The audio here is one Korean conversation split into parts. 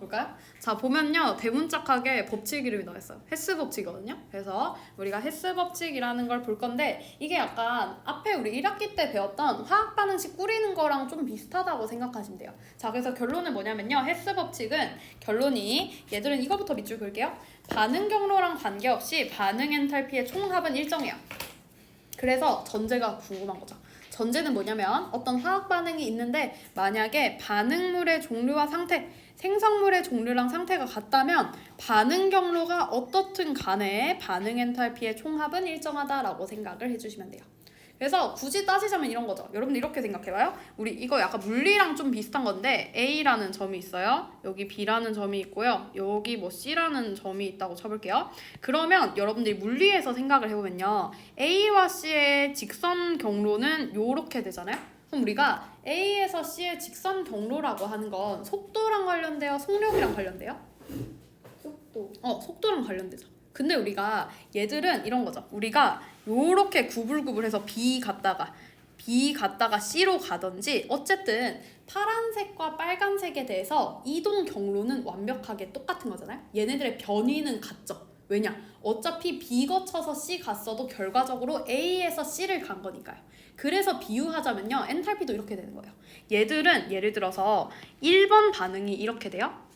볼까요? 자, 보면요, 대문짝하게 법칙 이름이 나와 있어요. 헤스 법칙이거든요. 그래서 우리가 헤스 법칙이라는 걸 볼 건데, 이게 약간 앞에 우리 1학기 때 배웠던 화학 반응식 꾸리는 거랑 좀 비슷하다고 생각하시면 돼요. 자, 그래서 결론은 뭐냐면요, 헤스 법칙은 결론이, 얘들은 이거부터 밑줄 그을게요. 반응 경로랑 관계없이 반응 엔탈피의 총합은 일정해요. 그래서 전제가 궁금한 거죠. 전제는 뭐냐면 어떤 화학 반응이 있는데 만약에 반응물의 종류와 상태, 생성물의 종류랑 상태가 같다면 반응 경로가 어떻든 간에 반응 엔탈피의 총합은 일정하다라고 생각을 해주시면 돼요. 그래서 굳이 따지자면 이런 거죠. 여러분들 이렇게 생각해봐요. 우리 이거 약간 물리랑 좀 비슷한 건데 A라는 점이 있어요. 여기 B라는 점이 있고요. 여기 뭐 C라는 점이 있다고 쳐볼게요. 그러면 여러분들이 물리에서 생각을 해보면요. A와 C의 직선 경로는 요렇게 되잖아요. 그럼 우리가 A에서 C의 직선 경로라고 하는 건 속도랑 관련돼요? 속력이랑 관련돼요? 속도랑 관련되죠. 근데 우리가 얘들은 이런 거죠. 우리가 요렇게 구불구불해서 B 갔다가 C로 가든지 어쨌든 파란색과 빨간색에 대해서 이동 경로는 완벽하게 똑같은 거잖아요. 얘네들의 변위는 같죠. 왜냐? 어차피 B 거쳐서 C 갔어도 결과적으로 A에서 C를 간 거니까요. 그래서 비유하자면요. 엔탈피도 이렇게 되는 거예요. 얘들은 예를 들어서 1번 반응이 이렇게 돼요.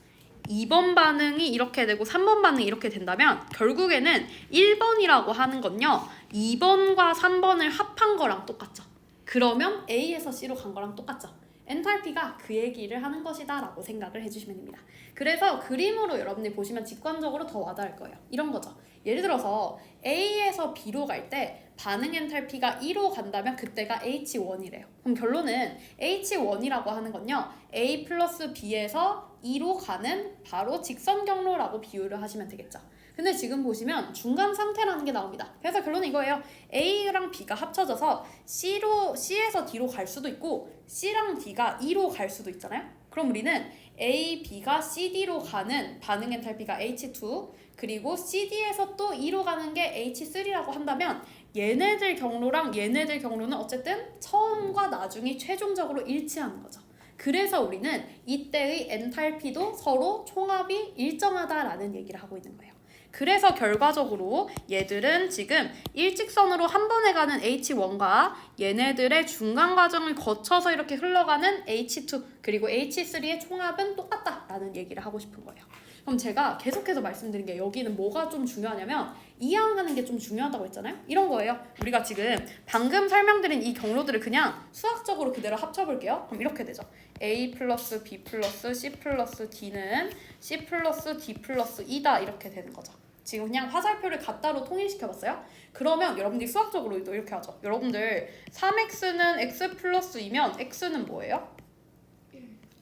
2번 반응이 이렇게 되고 3번 반응이 이렇게 된다면 결국에는 1번이라고 하는 건요. 2번과 3번을 합한 거랑 똑같죠. 그러면 A에서 C로 간 거랑 똑같죠. 엔탈피가 그 얘기를 하는 것이다 라고 생각을 해주시면 됩니다. 그래서 그림으로 여러분들이 보시면 직관적으로 더 와닿을 거예요. 이런 거죠. 예를 들어서 A에서 B로 갈 때 반응 엔탈피가 2로 간다면 그때가 H1이래요. 그럼 결론은 H1이라고 하는 건요. A 플러스 B에서 2로 가는 바로 직선 경로라고 비유를 하시면 되겠죠. 근데 지금 보시면 중간 상태라는 게 나옵니다. 그래서 결론은 이거예요. A랑 B가 합쳐져서 C에서 D로 갈 수도 있고 C랑 D가 E로 갈 수도 있잖아요. 그럼 우리는 A, B가 CD로 가는 반응 엔탈피가 H2 그리고 CD에서 또 E로 가는 게 H3라고 한다면 얘네들 경로랑 얘네들 경로는 어쨌든 처음과 나중이 최종적으로 일치하는 거죠. 그래서 우리는 이때의 엔탈피도 서로 총합이 일정하다라는 얘기를 하고 있는 거예요. 그래서 결과적으로 얘들은 지금 일직선으로 한 번에 가는 H1과 얘네들의 중간 과정을 거쳐서 이렇게 흘러가는 H2 그리고 H3의 총합은 똑같다라는 얘기를 하고 싶은 거예요. 그럼 제가 계속해서 말씀드린 게 여기는 뭐가 좀 중요하냐면 이항하는 게 좀 중요하다고 했잖아요. 이런 거예요. 우리가 지금 방금 설명드린 이 경로들을 그냥 수학적으로 그대로 합쳐볼게요. 그럼 이렇게 되죠. A 플러스 B 플러스 C 플러스 D는 C 플러스 D 플러스 E다 이렇게 되는 거죠. 지금 그냥 화살표를 갖다로 통일시켜봤어요. 그러면 여러분들이 수학적으로도 이렇게 하죠. 여러분들 3x는 x 플러스 2면 x는 뭐예요?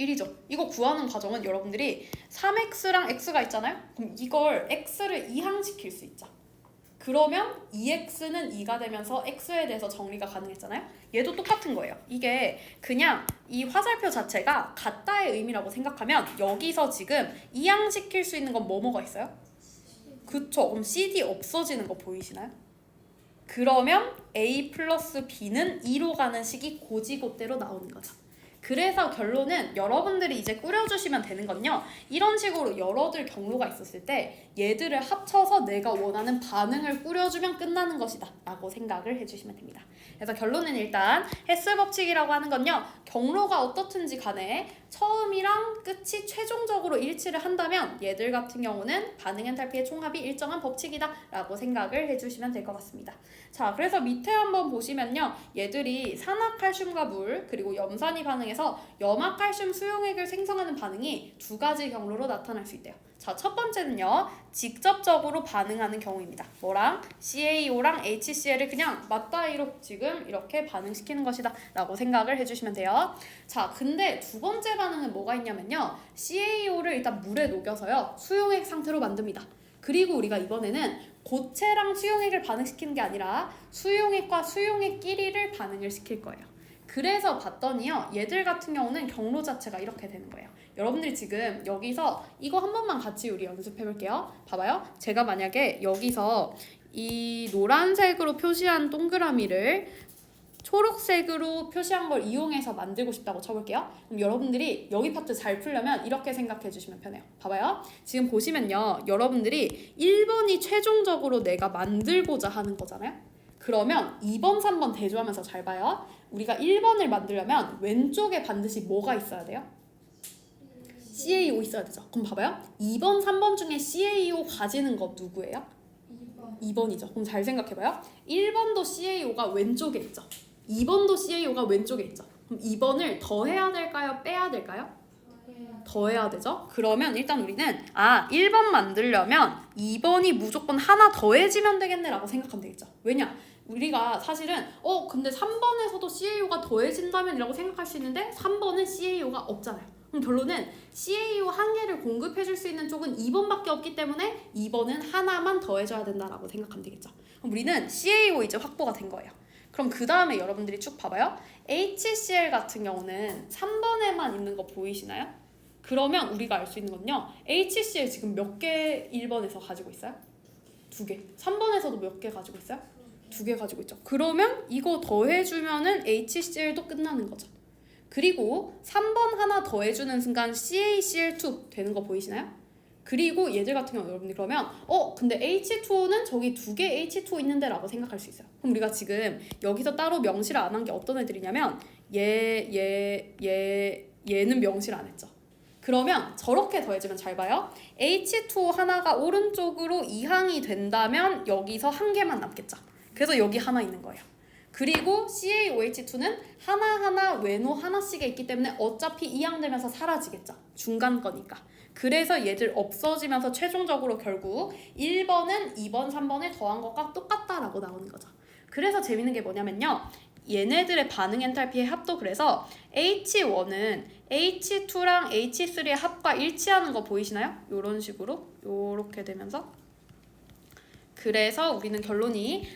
1이죠. 이거 구하는 과정은 여러분들이 3x랑 x가 있잖아요. 그럼 이걸 x를 이항시킬 수 있죠. 그러면 2x는 2가 되면서 x에 대해서 정리가 가능했잖아요. 얘도 똑같은 거예요. 이게 그냥 이 화살표 자체가 같다의 의미라고 생각하면 여기서 지금 이항시킬 수 있는 건 뭐가 있어요? 그쵸. 그럼 CD 없어지는 거 보이시나요? 그러면 A 플러스 B는 2로 가는 식이 고지고대로 나오는 거죠. 그래서 결론은 여러분들이 이제 꾸려주시면 되는 건요. 이런 식으로 여러들 경로가 있었을 때 얘들을 합쳐서 내가 원하는 반응을 꾸려주면 끝나는 것이다 라고 생각을 해주시면 됩니다. 그래서 결론은 일단 헤스 법칙이라고 하는 건요. 경로가 어떻든지 간에 처음이랑 끝이 최종적으로 일치를 한다면 얘들 같은 경우는 반응 엔탈피의 총합이 일정한 법칙이다 라고 생각을 해주시면 될 것 같습니다. 자, 그래서 밑에 한번 보시면요. 얘들이 산화칼슘과 물 그리고 염산이 반응해서 염화칼슘 수용액을 생성하는 반응이 두 가지 경로로 나타날 수 있대요. 자, 첫 번째는요. 직접적으로 반응하는 경우입니다. 뭐랑? CaO랑 HCl을 그냥 맞다이로 지금 이렇게 반응시키는 것이다 라고 생각을 해주시면 돼요. 자, 근데 두 번째 반응은 뭐가 있냐면요. CaO를 일단 물에 녹여서요. 수용액 상태로 만듭니다. 그리고 우리가 이번에는 고체랑 수용액을 반응시키는 게 아니라 수용액과 수용액끼리를 반응을 시킬 거예요. 그래서 봤더니요. 얘들 같은 경우는 경로 자체가 이렇게 되는 거예요. 여러분들이 지금 여기서 이거 한 번만 같이 우리 연습해 볼게요. 봐봐요. 제가 만약에 여기서 이 노란색으로 표시한 동그라미를 초록색으로 표시한 걸 이용해서 만들고 싶다고 쳐볼게요. 그럼 여러분들이 여기 파트 잘 풀려면 이렇게 생각해 주시면 편해요. 봐봐요. 지금 보시면요. 여러분들이 1번이 최종적으로 내가 만들고자 하는 거잖아요. 그러면 2번, 3번 대조하면서 잘 봐요. 우리가 1번을 만들려면 왼쪽에 반드시 뭐가 있어야 돼요? CAO 있어야 되죠. 그럼 봐봐요. 2번, 3번 중에 CAO 가지는 거 누구예요? 2번이죠. 그럼 잘 생각해봐요. 1번도 CAO가 왼쪽에 있죠. 2번도 CAO가 왼쪽에 있죠. 그럼 2번을 더해야 될까요? 빼야 될까요? 더해야 되죠. 그러면 일단 우리는 1번 만들려면 2번이 무조건 하나 더해지면 되겠네 라고 생각하면 되겠죠. 왜냐? 우리가 사실은 근데 3번에서도 CAO가 더해진다면 이라고 생각할 수 있는데 3번은 CAO가 없잖아요. 그럼 결론은 CAO 한 개를 공급해줄 수 있는 쪽은 2번밖에 없기 때문에 2번은 하나만 더해줘야 된다라고 생각하면 되겠죠. 그럼 우리는 CAO 이제 확보가 된 거예요. 그럼 그 다음에 여러분들이 쭉 봐봐요. HCl 같은 경우는 3번에만 있는 거 보이시나요? 그러면 우리가 알 수 있는 건요. HCl 지금 몇 개 1번에서 가지고 있어요? 2개. 3번에서도 몇 개 가지고 있어요? 2개 가지고 있죠. 그러면 이거 더해주면은 HCl도 끝나는 거죠. 그리고 3번 하나 더해주는 순간 CaCl2 되는 거 보이시나요? 그리고 얘들 같은 경우 여러분들 그러면 근데 H2O는 저기 2개 H2O 있는데 라고 생각할 수 있어요. 그럼 우리가 지금 여기서 따로 명시를 안 한 게 어떤 애들이냐면 얘는 명시를 안 했죠. 그러면 저렇게 더해주면 잘 봐요. H2O 하나가 오른쪽으로 이항이 된다면 여기서 한 개만 남겠죠. 그래서 여기 하나 있는 거예요. 그리고 CaOH2는 하나하나 외노 하나씩에 있기 때문에 어차피 이항되면서 사라지겠죠. 중간 거니까. 그래서 얘들 없어지면서 최종적으로 결국 1번은 2번, 3번을 더한 것과 똑같다라고 나오는 거죠. 그래서 재밌는 게 뭐냐면요. 얘네들의 반응 엔탈피의 합도 그래서 H1은 H2랑 H3의 합과 일치하는 거 보이시나요? 이런 식으로 요렇게 되면서 그래서 우리는 결론이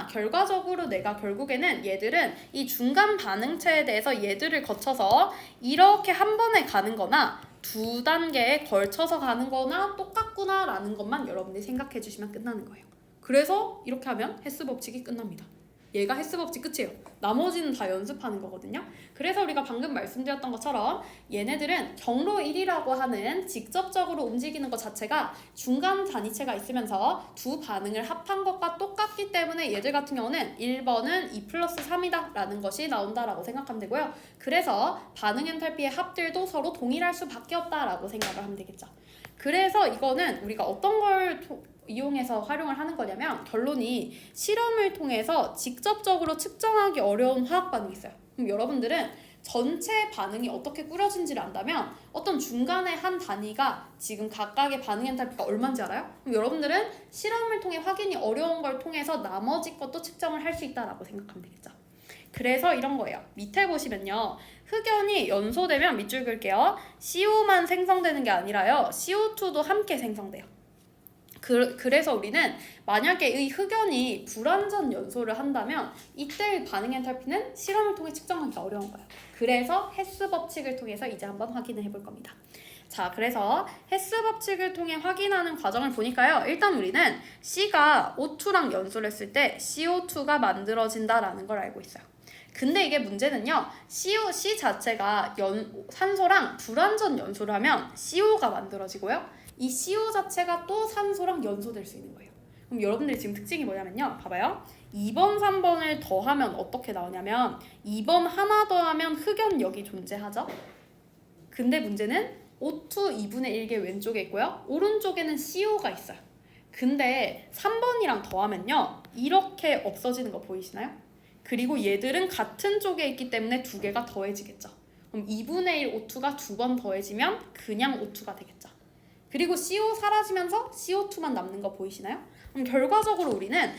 결과적으로 내가 결국에는 얘들은 이 중간 반응체에 대해서 얘들을 거쳐서 이렇게 한 번에 가는 거나 두 단계에 걸쳐서 가는 거나 똑같구나 라는 것만 여러분들이 생각해 주시면 끝나는 거예요. 그래서 이렇게 하면 헬스 법칙이 끝납니다. 얘가 헬스 법칙 끝이에요. 나머지는 다 연습하는 거거든요. 그래서 우리가 방금 말씀드렸던 것처럼 얘네들은 경로 1이라고 하는 직접적으로 움직이는 것 자체가 중간 단위체가 있으면서 두 반응을 합한 것과 똑같기 때문에 얘들 같은 경우는 1번은 2 플러스 3이다 라는 것이 나온다라고 생각하면 되고요. 그래서 반응 엔탈피의 합들도 서로 동일할 수밖에 없다라고 생각을 하면 되겠죠. 그래서 이거는 우리가 어떤 걸 이용해서 활용을 하는 거냐면 결론이 실험을 통해서 직접적으로 측정하기 어려운 화학 반응이 있어요. 그럼 여러분들은 전체 반응이 어떻게 꾸려진지를 안다면 어떤 중간에 한 단위가 지금 각각의 반응 엔탈피가 얼마인지 알아요? 그럼 여러분들은 실험을 통해 확인이 어려운 걸 통해서 나머지 것도 측정을 할 수 있다라고 생각하면 되겠죠. 그래서 이런 거예요. 밑에 보시면요. 흑연이 연소되면 밑줄 그을게요. CO만 생성되는 게 아니라요. CO2도 함께 생성돼요. 그래서 우리는 만약에 이 흑연이 불완전 연소를 한다면 이때의 반응 엔탈피는 실험을 통해 측정하기 어려운 거예요. 그래서 헤스 법칙을 통해서 이제 한번 확인을 해볼 겁니다. 자, 그래서 헤스 법칙을 통해 확인하는 과정을 보니까요. 일단 우리는 C가 O2랑 연소를 했을 때 CO2가 만들어진다라는 걸 알고 있어요. 근데 이게 문제는요. C 자체가 산소랑 불완전 연소를 하면 CO가 만들어지고요. 이 CO 자체가 또 산소랑 연소될 수 있는 거예요. 그럼 여러분들이 지금 특징이 뭐냐면요. 봐봐요. 2번, 3번을 더하면 어떻게 나오냐면 2번 하나 더하면 흑연 여기 존재하죠? 근데 문제는 O2 2분의 1개 왼쪽에 있고요. 오른쪽에는 CO가 있어요. 근데 3번이랑 더하면요. 이렇게 없어지는 거 보이시나요? 그리고 얘들은 같은 쪽에 있기 때문에 두 개가 더해지겠죠. 그럼 2분의 1 O2가 두 번 더해지면 그냥 O2가 되겠죠. 그리고 CO 사라지면서 CO2만 남는 거 보이시나요? 그럼 결과적으로 우리는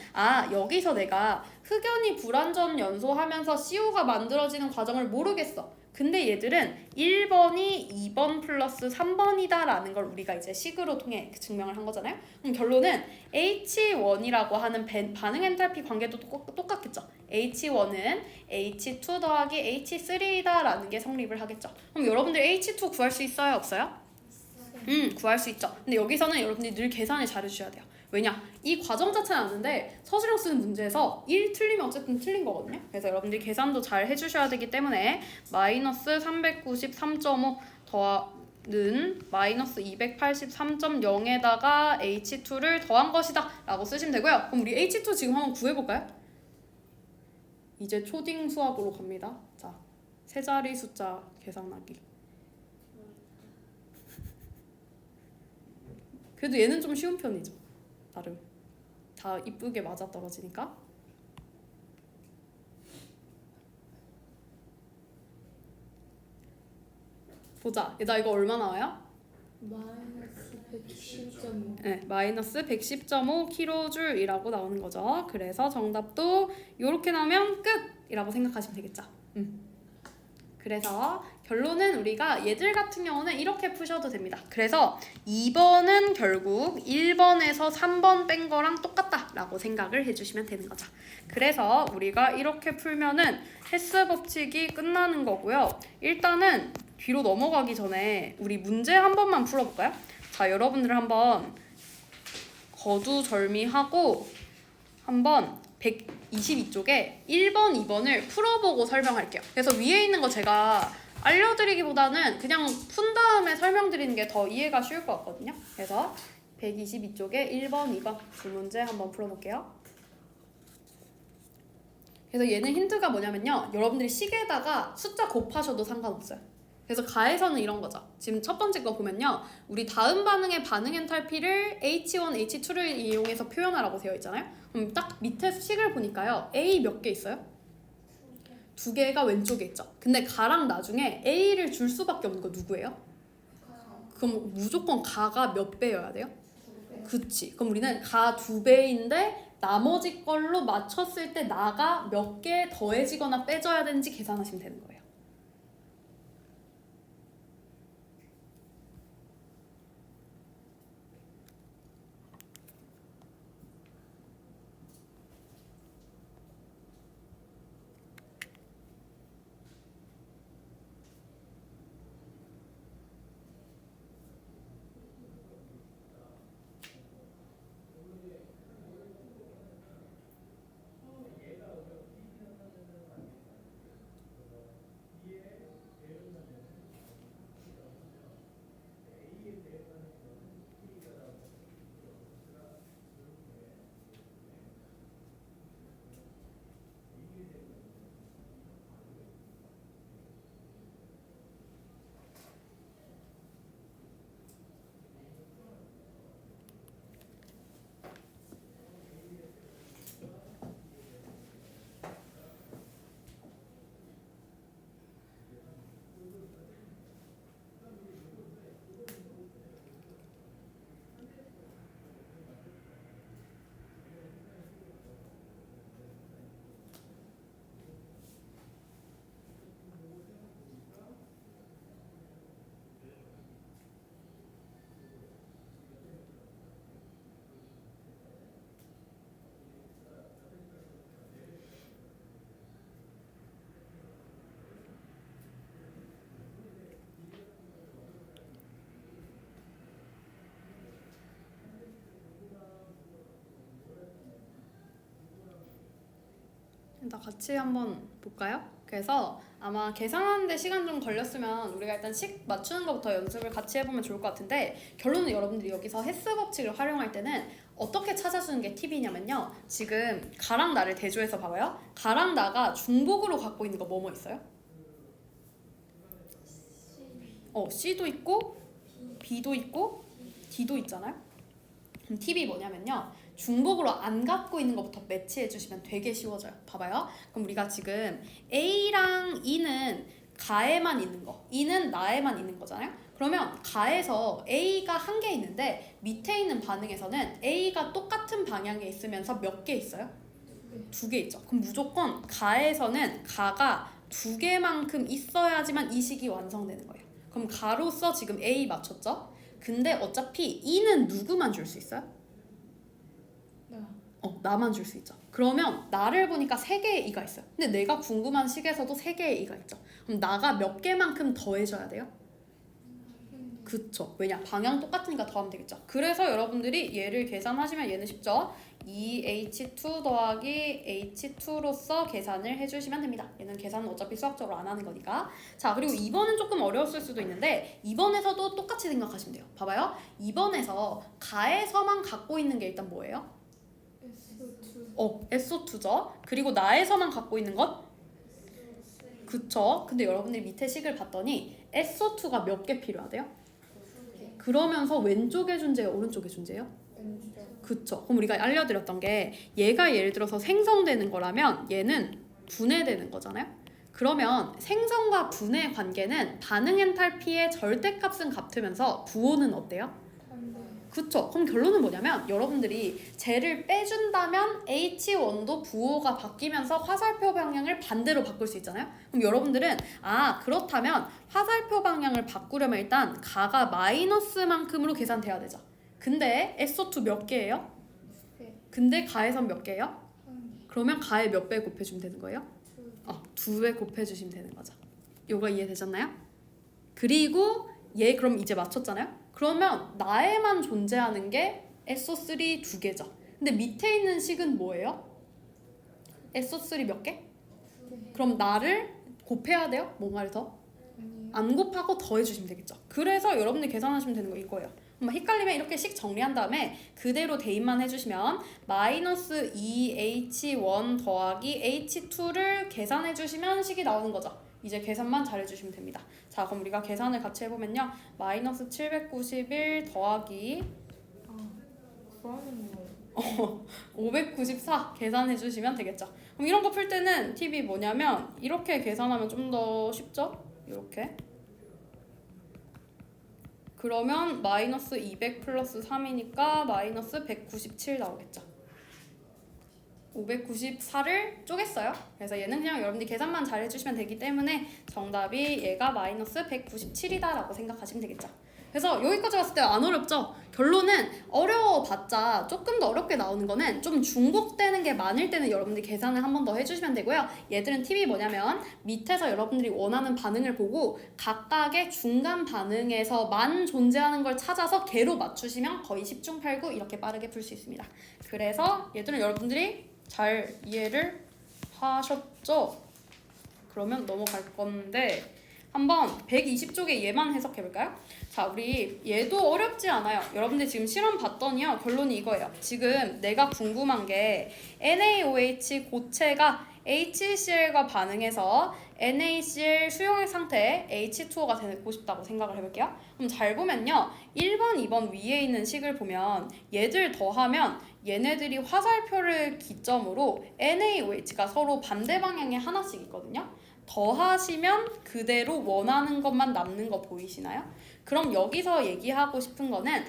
여기서 내가 흑연이 불완전 연소하면서 CO가 만들어지는 과정을 모르겠어. 근데 얘들은 1번이 2번 플러스 3번이다 라는 걸 우리가 이제 식으로 통해 증명을 한 거잖아요. 그럼 결론은 H1이라고 하는 반응 엔탈피 관계도 똑같겠죠. H1은 H2 더하기 H3이다 라는 게 성립을 하겠죠. 그럼 여러분들 H2 구할 수 있어요? 없어요? 구할 수 있죠. 근데 여기서는 여러분들이 늘 계산을 잘해주셔야 돼요. 왜냐? 이 과정 자체는 아는데 서술형 쓰는 문제에서 1 틀리면 어쨌든 틀린 거거든요. 그래서 여러분들이 계산도 잘 해주셔야 되기 때문에 마이너스 393.5 더는 마이너스 283.0에다가 H2를 더한 것이다 라고 쓰시면 되고요. 그럼 우리 H2 지금 한번 구해볼까요? 이제 초딩 수학으로 갑니다. 자, 세 자리 숫자 계산하기. 그래도 얘는 좀 쉬운 편이죠. 나름 다 이쁘게 맞아떨어지니까. 보자. 나 이거 얼마 나와요? 마이너스 110.5. 네, 마이너스 110.5kJ이라고 나오는 거죠. 그래서 정답도 이렇게 나오면 끝이라고 생각하시면 되겠죠. 그래서 결론은 우리가 얘들 같은 경우는 이렇게 푸셔도 됩니다. 그래서 2번은 결국 1번에서 3번 뺀 거랑 똑같다라고 생각을 해주시면 되는 거죠. 그래서 우리가 이렇게 풀면은 헬스 법칙이 끝나는 거고요. 일단은 뒤로 넘어가기 전에 우리 문제 한 번만 풀어볼까요? 자, 여러분들 한번 거두절미하고 한번 122쪽에 1번, 2번을 풀어보고 설명할게요. 그래서 위에 있는 거 제가 알려드리기보다는 그냥 푼 다음에 설명드리는 게 더 이해가 쉬울 것 같거든요. 그래서 122쪽에 1번, 2번 두 문제 한번 풀어볼게요. 그래서 얘는 힌트가 뭐냐면요. 여러분들이 시계에다가 숫자 곱하셔도 상관없어요. 그래서 가에서는 이런 거죠. 지금 첫 번째 거 보면요. 우리 다음 반응의 반응 엔탈피를 H1, H2를 이용해서 표현하라고 되어 있잖아요. 그럼 딱 밑에 식을 보니까요. A 몇 개 있어요? 2개가 왼쪽에 있죠. 근데 가랑 나중에 A를 줄 수밖에 없는 거 누구예요? 그럼 무조건 가가 몇 배여야 돼요? 그치. 그럼 우리는 가 2배인데 나머지 걸로 맞췄을 때 나가 몇 개 더해지거나 빼져야 되는지 계산하시면 되는 거예요. 다 같이 한번 볼까요? 그래서 아마 계산하는데 시간 좀 걸렸으면 우리가 일단 식 맞추는 것부터 연습을 같이 해보면 좋을 것 같은데 결론은 여러분들이 여기서 헬스 법칙을 활용할 때는 어떻게 찾아주는 게 팁이냐면요. 지금 가랑 나를 대조해서 봐봐요. 가랑 나가 중복으로 갖고 있는 거 뭐뭐 있어요? C도 있고 B도 있고 D도 있잖아요. 그럼 팁이 뭐냐면요. 중복으로 안 갖고 있는 것부터 매치해 주시면 되게 쉬워져요. 봐봐요. 그럼 우리가 지금 A랑 E는 가에만 있는 거, E는 나에만 있는 거잖아요. 그러면 가에서 A가 한 개 있는데 밑에 있는 반응에서는 A가 똑같은 방향에 있으면서 몇 개 있어요? 2개 있죠. 그럼 무조건 가에서는 가가 2개만큼 있어야지만 이 식이 완성되는 거예요. 그럼 가로서 지금 A 맞췄죠? 근데 어차피 E는 누구만 줄 수 있어요? 나만 줄 수 있죠. 그러면 나를 보니까 3개의 E가 있어요. 근데 내가 궁금한 식에서도 3개의 E가 있죠. 그럼 나가 몇 개만큼 더해줘야 돼요? 그쵸. 왜냐? 방향 똑같으니까 더하면 되겠죠. 그래서 여러분들이 얘를 계산하시면 얘는 쉽죠. 2H2 더하기 H2로서 계산을 해주시면 됩니다. 얘는 계산은 어차피 수학적으로 안 하는 거니까. 자, 그리고 2번은 조금 어려웠을 수도 있는데 2번에서도 똑같이 생각하시면 돼요. 봐봐요. 2번에서 가에서만 갖고 있는 게 일단 뭐예요? SO2. SO2죠. 그리고 나에서만 갖고 있는 것? 그쵸. 근데 여러분들이 밑에 식을 봤더니 SO2가 몇 개 필요하대요? 그러면서 왼쪽의 존재예요? 오른쪽의 존재예요? 왼쪽. 그쵸. 그럼 우리가 알려드렸던 게 얘가 예를 들어서 생성되는 거라면 얘는 분해되는 거잖아요. 그러면 생성과 분해 관계는 반응 엔탈피의 절대값은 같으면서 부호는 어때요? 반대. 그쵸. 그럼 결론은 뭐냐면 여러분들이 쟤를 빼준다면 H1도 부호가 바뀌면서 화살표 방향을 반대로 바꿀 수 있잖아요. 그럼 여러분들은 그렇다면 화살표 방향을 바꾸려면 일단 가가 마이너스만큼으로 계산돼야 되죠. 근데 SO2 몇 개예요? 네. 근데 가에선 몇 개예요? 한 그러면 가에 몇 배 곱해주면 되는 거예요? 두. 2배 곱해주시면 되는 거죠. 요거 이해되셨나요? 그리고 얘 그럼 이제 맞췄잖아요? 그러면 나에만 존재하는 게 SO3 두 개죠. 근데 밑에 있는 식은 뭐예요? SO3 몇 개? 두 개. 그럼 나를 곱해야 돼요? 뭔가를 더? 아니요. 안 곱하고 더해주시면 되겠죠. 그래서 여러분들 계산하시면 되는 거 이거예요. 헷갈리면 이렇게 식 정리한 다음에 그대로 대입만 해주시면 마이너스 2H1 더하기 H2를 계산해주시면 식이 나오는 거죠. 이제 계산만 잘해주시면 됩니다. 자, 그럼 우리가 계산을 같이 해보면요. 마이너스 791 더하기 그러는 거. 594 계산해주시면 되겠죠. 그럼 이런 거 풀 때는 팁이 뭐냐면 이렇게 계산하면 좀 더 쉽죠? 이렇게. 그러면 마이너스 200 플러스 3이니까 마이너스 197 나오겠죠. 594를 쪼갰어요. 그래서 얘는 그냥 여러분들이 계산만 잘 해주시면 되기 때문에 정답이 얘가 마이너스 197이다 라고 생각하시면 되겠죠. 그래서 여기까지 왔을 때 안 어렵죠? 결론은 어려워봤자 조금 더 어렵게 나오는 거는 좀 중복되는 게 많을 때는 여러분들이 계산을 한 번 더 해주시면 되고요. 얘들은 팁이 뭐냐면 밑에서 여러분들이 원하는 반응을 보고 각각의 중간 반응에서만 존재하는 걸 찾아서 개로 맞추시면 거의 10중 8구 이렇게 빠르게 풀 수 있습니다. 그래서 얘들은 여러분들이 잘 이해를 하셨죠? 그러면 넘어갈 건데 한번 120쪽에 얘만 해석해볼까요? 자, 우리 얘도 어렵지 않아요. 여러분들 지금 실험 봤더니요. 결론이 이거예요. 지금 내가 궁금한 게 NaOH 고체가 HCl과 반응해서 NaCl 수용액 상태에 H2O가 되고 싶다고 생각을 해볼게요. 그럼 잘 보면요. 1번, 2번 위에 있는 식을 보면 얘들 더하면 얘네들이 화살표를 기점으로 NaOH가 서로 반대 방향에 하나씩 있거든요. 더하시면 그대로 원하는 것만 남는 거 보이시나요? 그럼 여기서 얘기하고 싶은 거는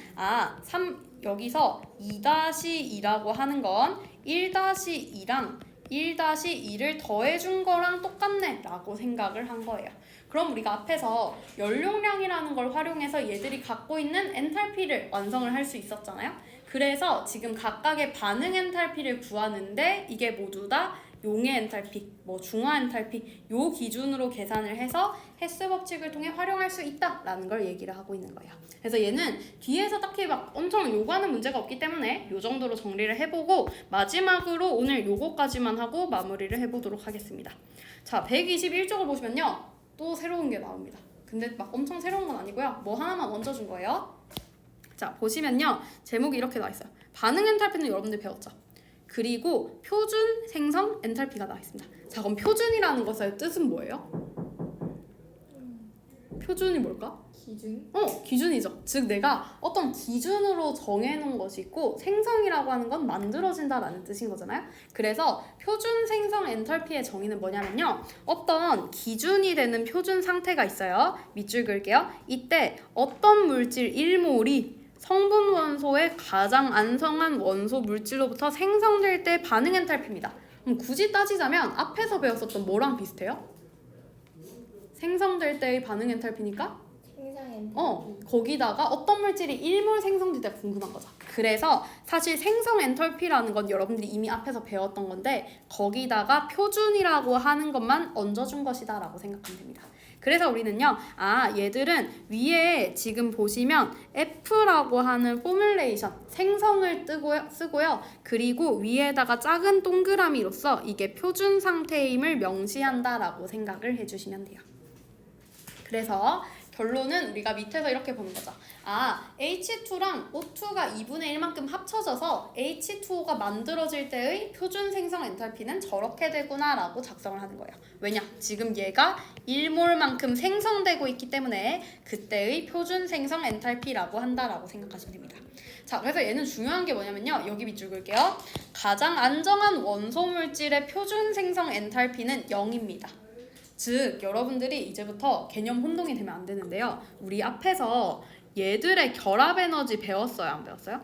여기서 2-2라고 하는 건 1-2랑 1-2를 더해준 거랑 똑같네 라고 생각을 한 거예요. 그럼 우리가 앞에서 연용량이라는 걸 활용해서 얘들이 갖고 있는 엔탈피를 완성을 할 수 있었잖아요. 그래서 지금 각각의 반응 엔탈피를 구하는데 이게 모두 다 용의 엔탈피, 중화 엔탈피 요 기준으로 계산을 해서 헬스 법칙을 통해 활용할 수 있다라는 걸 얘기를 하고 있는 거예요. 그래서 얘는 뒤에서 딱히 막 엄청 요구하는 문제가 없기 때문에 요 정도로 정리를 해보고 마지막으로 오늘 요거까지만 하고 마무리를 해보도록 하겠습니다. 자, 121쪽을 보시면요. 또 새로운 게 나옵니다. 근데 막 엄청 새로운 건 아니고요. 뭐 하나만 얹어준 거예요. 자, 보시면요. 제목이 이렇게 나와 있어요. 반응 엔탈피는 여러분들 배웠죠? 그리고 표준 생성 엔탈피가 나와 있습니다. 자, 그럼 표준이라는 것의 뜻은 뭐예요? 표준이 뭘까? 기준? 기준이죠. 즉 내가 어떤 기준으로 정해놓은 것이 있고 생성이라고 하는 건 만들어진다라는 뜻인 거잖아요. 그래서 표준 생성 엔탈피의 정의는 뭐냐면요. 어떤 기준이 되는 표준 상태가 있어요. 밑줄 그을게요. 이때 어떤 물질 1몰이 성분 원소의 가장 안성한 원소 물질로부터 생성될 때 반응 엔탈피입니다. 그럼 굳이 따지자면 앞에서 배웠었던 뭐랑 비슷해요? 생성될 때의 반응 엔탈피니까? 생성 엔탈피. 거기다가 어떤 물질이 1몰 생성될 때 궁금한 거죠. 그래서 사실 생성 엔탈피라는 건 여러분들이 이미 앞에서 배웠던 건데 거기다가 표준이라고 하는 것만 얹어준 것이다 라고 생각하면 됩니다. 그래서 우리는요, 얘들은 위에 지금 보시면 F라고 하는 포뮬레이션 생성을 쓰고요. 그리고 위에다가 작은 동그라미로써 이게 표준 상태임을 명시한다라고 생각을 해주시면 돼요. 그래서 결론은 우리가 밑에서 이렇게 보는 거죠. H2랑 O2가 2분의 1만큼 합쳐져서 H2O가 만들어질 때의 표준 생성 엔탈피는 저렇게 되구나 라고 작성을 하는 거예요. 왜냐? 지금 얘가 1몰만큼 생성되고 있기 때문에 그때의 표준 생성 엔탈피라고 한다라고 생각하시면 됩니다. 자, 그래서 얘는 중요한 게 뭐냐면요. 여기 밑줄 그을게요. 가장 안정한 원소 물질의 표준 생성 엔탈피는 0입니다. 즉 여러분들이 이제부터 개념 혼동이 되면 안 되는데요. 우리 앞에서 얘들의 결합 에너지 배웠어요? 안 배웠어요?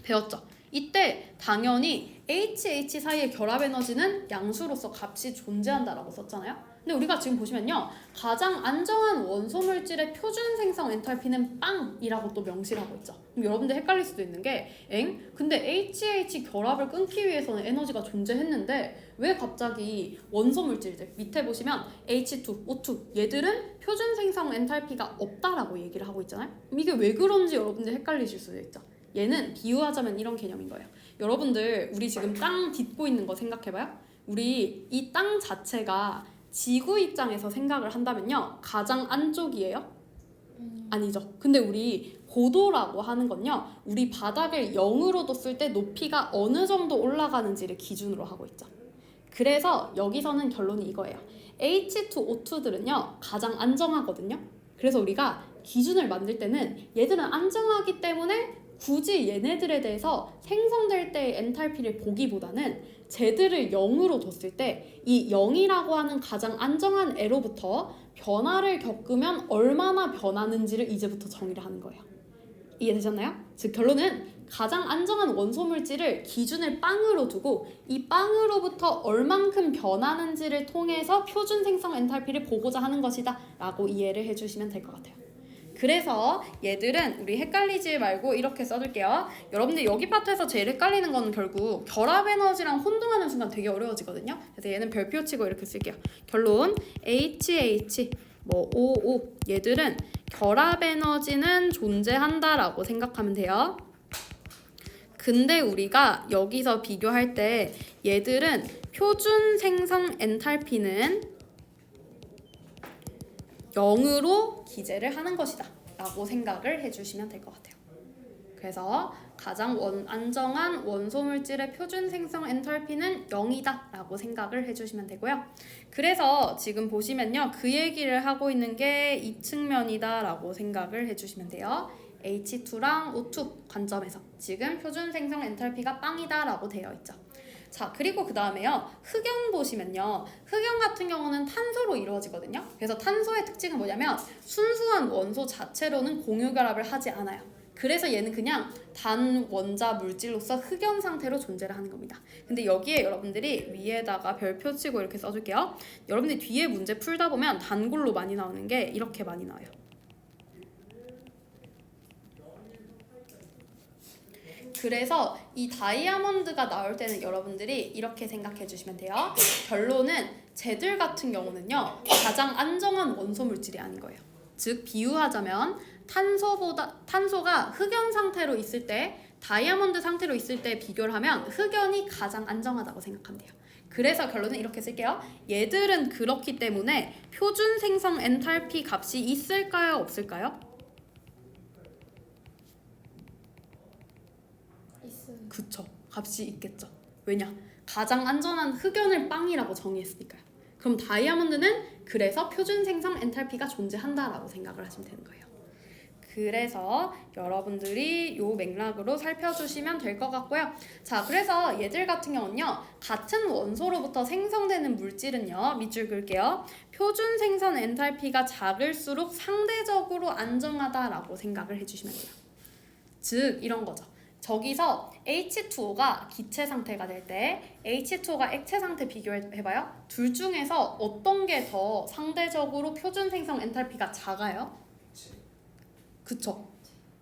배웠죠. 이때 당연히 HH 사이의 결합 에너지는 양수로서 값이 존재한다라고 썼잖아요. 근데 우리가 지금 보시면요. 가장 안정한 원소 물질의 표준 생성 엔탈피는 빵이라고 또 명시를 하고 있죠. 그럼 여러분들 헷갈릴 수도 있는 게 근데 HH 결합을 끊기 위해서는 에너지가 존재했는데 왜 갑자기 원소 물질들 밑에 보시면 H2, O2 얘들은 표준 생성 엔탈피가 없다라고 얘기를 하고 있잖아요. 그럼 이게 왜 그런지 여러분들 헷갈리실 수도 있죠. 얘는 비유하자면 이런 개념인 거예요. 여러분들 우리 지금 땅 딛고 있는 거 생각해봐요. 우리 이 땅 자체가 지구 입장에서 생각을 한다면요. 가장 안쪽이에요? 아니죠. 근데 우리 고도라고 하는 건요. 우리 바닥을 0으로 뒀을 때 높이가 어느 정도 올라가는지를 기준으로 하고 있죠. 그래서 여기서는 결론이 이거예요. H2O2들은요. 가장 안정하거든요. 그래서 우리가 기준을 만들 때는 얘들은 안정하기 때문에 굳이 얘네들에 대해서 생성될 때의 엔탈피를 보기보다는 쟤들을 0으로 뒀을 때 이 0이라고 하는 가장 안정한 애로부터 변화를 겪으면 얼마나 변하는지를 이제부터 정의를 하는 거예요. 이해되셨나요? 즉 결론은 가장 안정한 원소 물질을 기준을 빵으로 두고 이 빵으로부터 얼만큼 변하는지를 통해서 표준 생성 엔탈피를 보고자 하는 것이다 라고 이해를 해주시면 될 것 같아요. 그래서 얘들은 우리 헷갈리지 말고 이렇게 써둘게요. 여러분들 여기 파트에서 제일 헷갈리는 거는 결국 결합 에너지랑 혼동하는 순간 되게 어려워지거든요. 그래서 얘는 별표 치고 이렇게 쓸게요. 결론 HH OO 얘들은 결합 에너지는 존재한다라고 생각하면 돼요. 근데 우리가 여기서 비교할 때 얘들은 표준 생성 엔탈피는 0으로 기재를 하는 것이다 라고 생각을 해주시면 될 것 같아요. 그래서 가장 안정한 원소 물질의 표준 생성 엔탈피는 0이다 라고 생각을 해주시면 되고요. 그래서 지금 보시면요. 그 얘기를 하고 있는 게 이 측면이다 라고 생각을 해주시면 돼요. H2랑 O2 관점에서 지금 표준 생성 엔탈피가 빵이다 라고 되어 있죠. 자, 그리고 그 다음에요. 흑연 보시면요. 흑연 같은 경우는 탄소로 이루어지거든요. 그래서 탄소의 특징은 뭐냐면 순수한 원소 자체로는 공유 결합을 하지 않아요. 그래서 얘는 그냥 단 원자 물질로서 흑연 상태로 존재를 하는 겁니다. 근데 여기에 여러분들이 위에다가 별표 치고 이렇게 써줄게요. 여러분들이 뒤에 문제 풀다 보면 단골로 많이 나오는 게 이렇게 많이 나와요. 그래서 이 다이아몬드가 나올 때는 여러분들이 이렇게 생각해 주시면 돼요. 결론은 쟤들 같은 경우는요. 가장 안정한 원소 물질이 아닌 거예요. 즉 비유하자면 탄소가 흑연 상태로 있을 때 다이아몬드 상태로 있을 때 비교를 하면 흑연이 가장 안정하다고 생각하면 돼요. 그래서 결론은 이렇게 쓸게요. 얘들은 그렇기 때문에 표준 생성 엔탈피 값이 있을까요? 없을까요? 그쵸. 값이 있겠죠. 왜냐? 가장 안전한 흑연을 빵이라고 정의했으니까요. 그럼 다이아몬드는 그래서 표준 생성 엔탈피가 존재한다라고 생각을 하시면 되는 거예요. 그래서 여러분들이 요 맥락으로 살펴주시면 될 것 같고요. 자, 그래서 얘들 같은 경우는요. 같은 원소로부터 생성되는 물질은요. 밑줄 그을게요. 표준 생성 엔탈피가 작을수록 상대적으로 안정하다라고 생각을 해주시면 돼요. 즉 이런 거죠. 저기서 H2O가 기체 상태가 될 때 H2O가 액체 상태 비교해봐요. 둘 중에서 어떤 게 더 상대적으로 표준 생성 엔탈피가 작아요? 그쵸?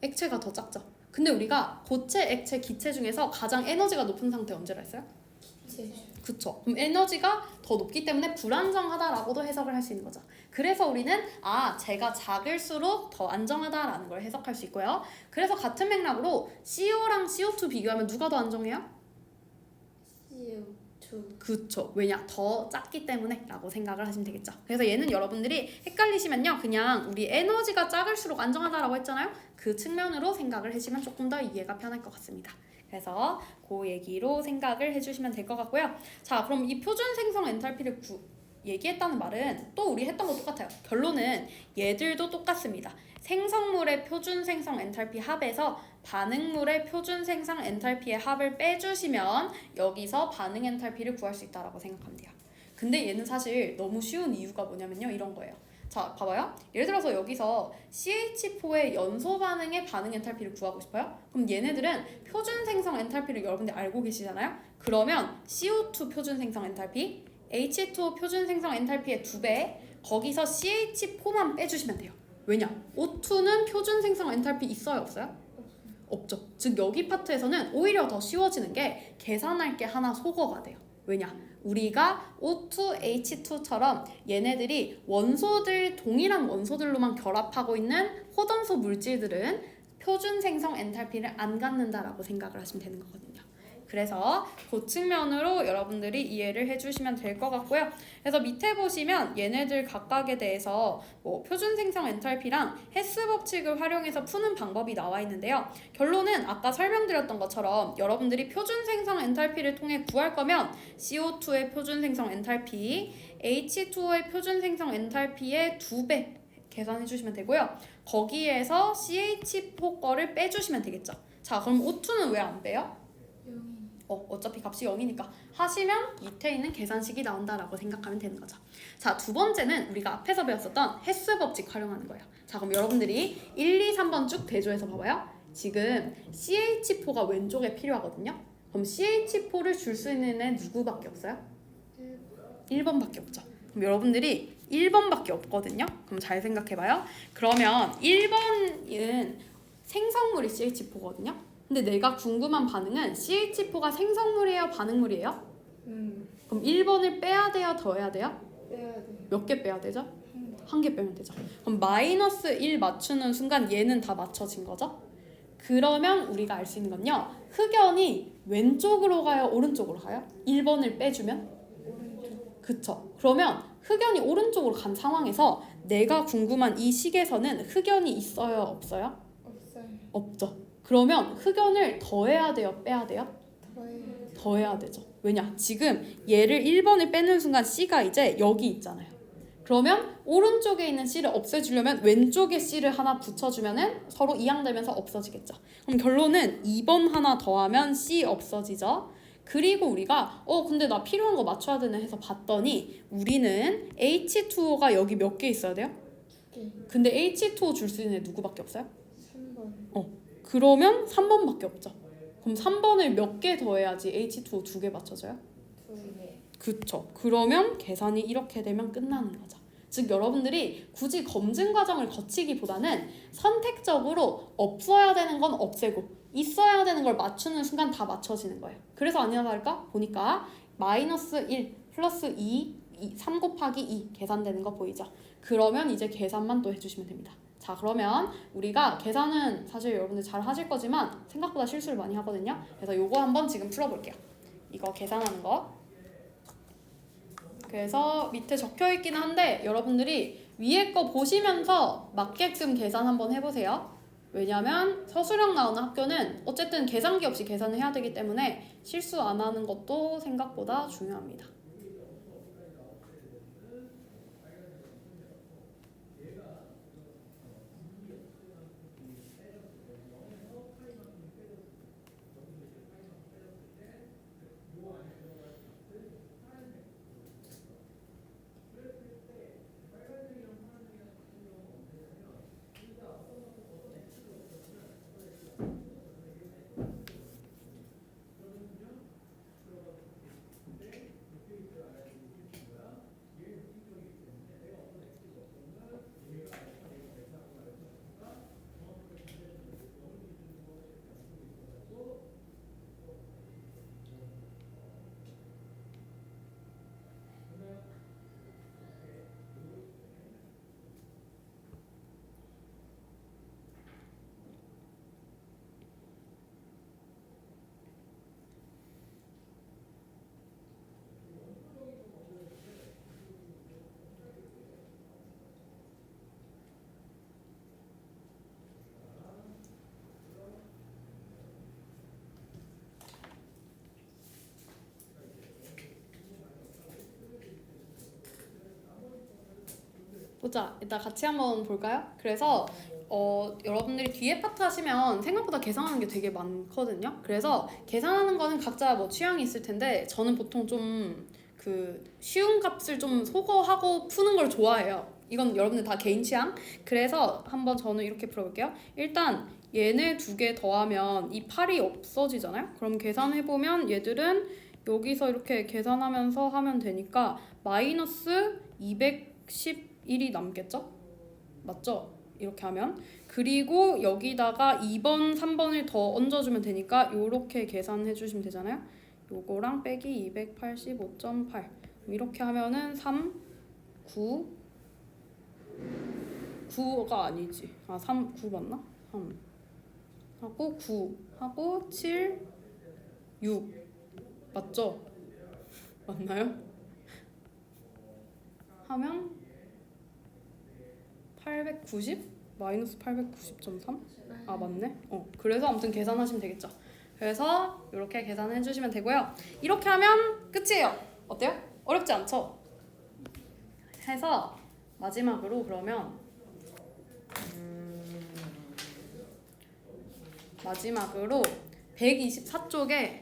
액체가 더 작죠. 근데 우리가 고체, 액체, 기체 중에서 가장 에너지가 높은 상태 언제라 했어요? 기체. 그쵸. 그럼 에너지가 더 높기 때문에 불안정하다라고도 해석을 할 수 있는 거죠. 그래서 우리는 제가 작을수록 더 안정하다라는 걸 해석할 수 있고요. 그래서 같은 맥락으로 CO랑 CO2 비교하면 누가 더 안정해요? CO2. 그쵸. 왜냐? 더 작기 때문에 라고 생각을 하시면 되겠죠. 그래서 얘는 여러분들이 헷갈리시면요. 그냥 우리 에너지가 작을수록 안정하다라고 했잖아요. 그 측면으로 생각을 해주시면 조금 더 이해가 편할 것 같습니다. 그래서 그 얘기로 생각을 해주시면 될 것 같고요. 자, 그럼 이 표준 생성 엔탈피를 얘기했다는 말은 또 우리 했던 거 똑같아요. 결론은 얘들도 똑같습니다. 생성물의 표준 생성 엔탈피 합에서 반응물의 표준 생성 엔탈피의 합을 빼주시면 여기서 반응 엔탈피를 구할 수 있다라고 생각하면 돼요. 근데 얘는 사실 너무 쉬운 이유가 뭐냐면요. 이런 거예요. 자, 봐봐요. 예를 들어서 여기서 CH4의 연소 반응의 반응 엔탈피를 구하고 싶어요? 그럼 얘네들은 표준 생성 엔탈피를 여러분들 알고 계시잖아요? 그러면 CO2 표준 생성 엔탈피, H2O 표준 생성 엔탈피의 2배, 거기서 CH4만 빼주시면 돼요. 왜냐? O2는 표준 생성 엔탈피 있어요? 없어요? 없죠. 즉 여기 파트에서는 오히려 더 쉬워지는 게 계산할 게 하나 소거가 돼요. 왜냐? 우리가 O2, H2처럼 얘네들이 동일한 원소들로만 결합하고 있는 호전소 물질들은 표준 생성 엔탈피를 안 갖는다라고 생각을 하시면 되는 거거든요. 그래서 그 측면으로 여러분들이 이해를 해주시면 될 것 같고요. 그래서 밑에 보시면 얘네들 각각에 대해서 표준 생성 엔탈피랑 헤스 법칙을 활용해서 푸는 방법이 나와 있는데요. 결론은 아까 설명드렸던 것처럼 여러분들이 표준 생성 엔탈피를 통해 구할 거면 CO2의 표준 생성 엔탈피, H2O의 표준 생성 엔탈피의 2배 계산해 주시면 되고요. 거기에서 CH4 거를 빼주시면 되겠죠. 자, 그럼 O2는 왜 안 빼요? 어차피 값이 0이니까 하시면 밑에 있는 계산식이 나온다라고 생각하면 되는 거죠. 자, 두 번째는 우리가 앞에서 배웠었던 헤스 법칙 활용하는 거예요. 자, 그럼 여러분들이 1, 2, 3번 쭉 대조해서 봐봐요. 지금 CH4가 왼쪽에 필요하거든요. 그럼 CH4를 줄 수 있는 애 누구밖에 없어요? 1번밖에 없죠. 그럼 여러분들이 1번밖에 없거든요. 그럼 잘 생각해봐요. 그러면 1번은 생성물이 CH4거든요. 근데 내가 궁금한 반응은 CH4가 생성물이에요? 반응물이에요? 그럼 1번을 빼야 돼요? 더해야 돼요? 빼야 돼. 몇 개 빼야 되죠? 한 개 빼면 되죠. 그럼 마이너스 1 맞추는 순간 얘는 다 맞춰진 거죠? 그러면 우리가 알 수 있는 건요. 흑연이 왼쪽으로 가요? 오른쪽으로 가요? 1번을 빼주면? 오른쪽. 그쵸. 그러면 흑연이 오른쪽으로 간 상황에서 내가 궁금한 이 식에서는 흑연이 있어요? 없어요? 없어요. 없죠. 그러면 흑연을 더해야 돼요? 빼야 돼요? 더해야지. 더해야 되죠. 왜냐? 지금 얘를 1번을 빼는 순간 C가 이제 여기 있잖아요. 그러면 오른쪽에 있는 C를 없애주려면 왼쪽에 C를 하나 붙여주면은 서로 이항되면서 없어지겠죠. 그럼 결론은 2번 하나 더하면 C 없어지죠. 그리고 우리가 근데 나 필요한 거 맞춰야 되네 해서 봤더니 우리는 H2O가 여기 몇 개 있어야 돼요? 2개. 근데 H2O 줄 수 있는 애 누구밖에 없어요? 3번. 그러면 3번밖에 없죠. 그럼 3번을 몇 개 더해야지 H2O 2개 맞춰져요? 2개. 그쵸. 그러면 계산이 이렇게 되면 끝나는 거죠. 즉 여러분들이 굳이 검증 과정을 거치기보다는 선택적으로 없어야 되는 건 없애고 있어야 되는 걸 맞추는 순간 다 맞춰지는 거예요. 그래서 아니나 다를까? 보니까 마이너스 1 플러스 3 곱하기 2 계산되는 거 보이죠? 그러면 이제 계산만 또 해주시면 됩니다. 자, 그러면 우리가 계산은 사실 여러분들 잘 하실 거지만 생각보다 실수를 많이 하거든요. 그래서 요거 한번 지금 풀어볼게요. 이거 계산하는 거. 그래서 밑에 적혀 있긴 한데 여러분들이 위에 거 보시면서 맞게끔 계산 한번 해보세요. 왜냐면 서술형 나오는 학교는 어쨌든 계산기 없이 계산을 해야 되기 때문에 실수 안 하는 것도 생각보다 중요합니다. 보자. 이따 같이 한번 볼까요? 그래서 여러분들이 뒤에 파트 하시면 생각보다 계산하는 게 되게 많거든요. 그래서 계산하는 거는 각자 뭐 취향이 있을 텐데 저는 보통 좀 그 쉬운 값을 좀 소거하고 푸는 걸 좋아해요. 이건 여러분들 다 개인 취향. 그래서 한번 저는 이렇게 풀어볼게요. 일단 얘네 두 개 더하면 이 8이 없어지잖아요. 그럼 계산해보면 얘들은 여기서 이렇게 계산하면서 하면 되니까 마이너스 211이 남겠죠? 맞죠? 이렇게 하면. 그리고 여기다가 2번, 3번을 더 얹어주면 되니까 이렇게 계산해 주시면 되잖아요. 요거랑 빼기 285.8 이렇게 하면은 3, 9, 9가 아니지. 3, 9 맞나? 3 하고 9 하고 7, 6 맞죠? 맞나요? 하면 890? 마이너스 890.3? 아 맞네. 그래서 아무튼 계산하시면 되겠죠. 그래서 이렇게 계산해 주시면 되고요. 이렇게 하면 끝이에요. 어때요? 어렵지 않죠? 해서 마지막으로 그러면 마지막으로 124쪽에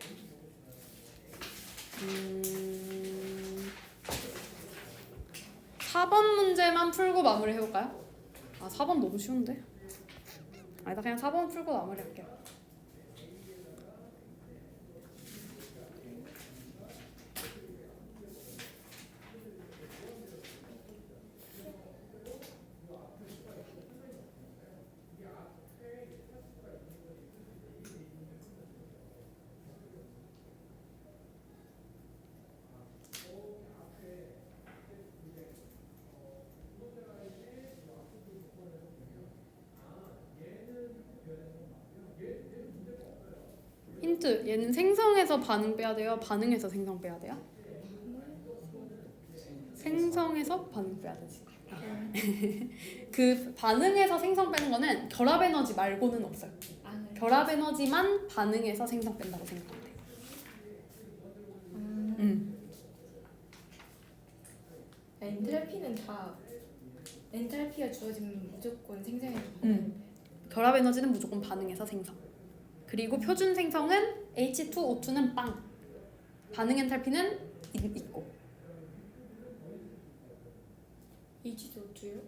4번 문제만 풀고 마무리 해볼까요? 4번 너무 쉬운데? 아니다, 그냥 4번 풀고 마무리 할게요. 힌트, 얘는 생성해서 반응 빼야 돼요? 반응해서 생성 빼야 돼요? 생성해서 반응 빼야 되지. 그 반응해서 생성 빼는 거는 결합 에너지 말고는 없어요. 결합 에너지만 반응해서 생성 뺀다고 생각하면 돼요. 엔탈피는 다 엔탈피가 주어지면 무조건 생성해서 결합 에너지는 무조건 반응해서 생성. 그리고 표준 생성은 H2O2는 빵. 반응 엔탈피는 있고. H2O2요?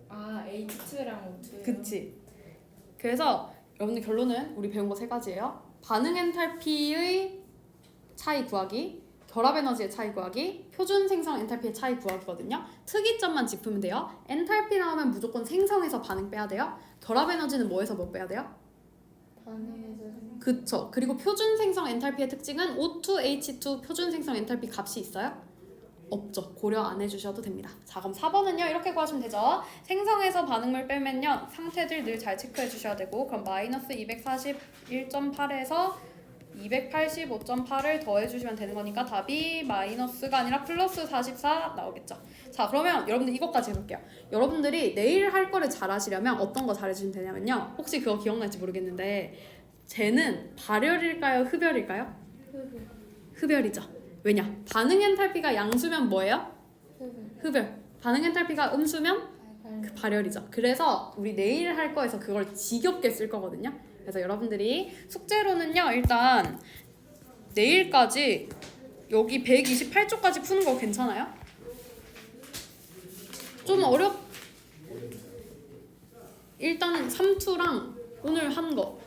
H2랑 O2요? 그치. 그래서 여러분들 결론은 우리 배운 거 3가지예요. 반응 엔탈피의 차이 구하기, 결합 에너지의 차이 구하기, 표준 생성 엔탈피의 차이 구하기거든요. 특이점만 짚으면 돼요. 엔탈피 나오면 무조건 생성해서 반응 빼야 돼요. 결합 에너지는 뭐에서 뭐 빼야 돼요? 반응해서 그쵸. 그리고 표준 생성 엔탈피의 특징은 O2, H2 표준 생성 엔탈피 값이 있어요? 없죠. 고려 안 해주셔도 됩니다. 자, 그럼 4번은요 이렇게 구하시면 되죠. 생성해서 반응물 빼면요 상태들 늘 잘 체크해 주셔야 되고, 그럼 마이너스 241.8에서 285.8을 더해 주시면 되는 거니까 답이 마이너스가 아니라 플러스 44 나오겠죠. 자, 그러면 여러분들 이것까지 해볼게요. 여러분들이 내일 할 거를 잘 하시려면 어떤 거 잘 해주시면 되냐면요, 혹시 그거 기억날지 모르겠는데 쟤는 발열일까요? 흡열일까요? 흡열이죠. 왜냐? 반응 엔탈피가 양수면 뭐예요? 흡열. 반응 엔탈피가 음수면 그 발열이죠. 그래서 우리 내일 할 거에서 그걸 지겹게 쓸 거거든요. 그래서 여러분들이 숙제로는요 일단 내일까지 여기 128쪽까지 푸는 거 괜찮아요? 좀 일단은 3투랑 오늘 한 거.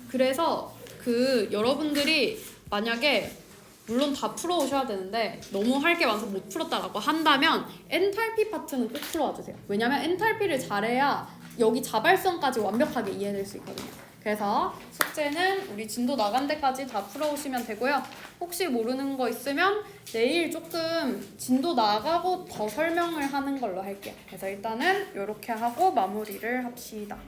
그래서 그 여러분들이 만약에 물론 다 풀어오셔야 되는데 너무 할 게 많아서 못 풀었다라고 한다면 엔탈피 파트는 꼭 풀어와 주세요. 왜냐면 엔탈피를 잘해야 여기 자발성까지 완벽하게 이해될 수 있거든요. 그래서 숙제는 우리 진도 나간 데까지 다 풀어오시면 되고요. 혹시 모르는 거 있으면 내일 조금 진도 나가고 더 설명을 하는 걸로 할게요. 그래서 일단은 이렇게 하고 마무리를 합시다.